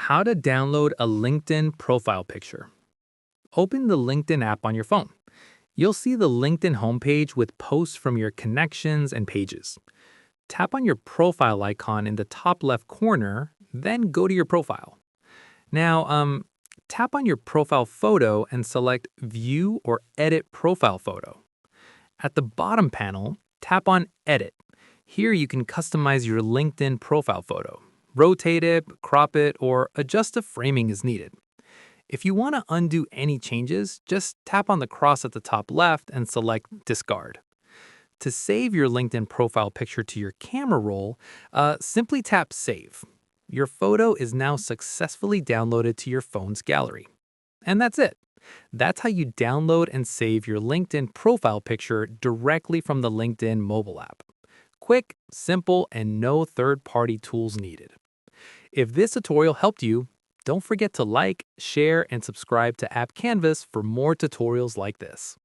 How to download a LinkedIn profile picture. Open the LinkedIn app on your phone. You'll see the LinkedIn homepage with posts from your connections and pages. Tap on your profile icon in the top left corner, then go to your profile. Now, tap on your profile photo and select View or Edit Profile Photo. At the bottom panel, tap on Edit. Here you can customize your LinkedIn profile photo. Rotate it, crop it, or adjust the framing as needed. If you want to undo any changes, just tap on the cross at the top left and select Discard. To save your LinkedIn profile picture to your camera roll, simply tap Save. Your photo is now successfully downloaded to your phone's gallery. And that's it. That's how you download and save your LinkedIn profile picture directly from the LinkedIn mobile app. Quick, simple, and no third-party tools needed. If this tutorial helped you, don't forget to like, share, and subscribe to App Canvas for more tutorials like this.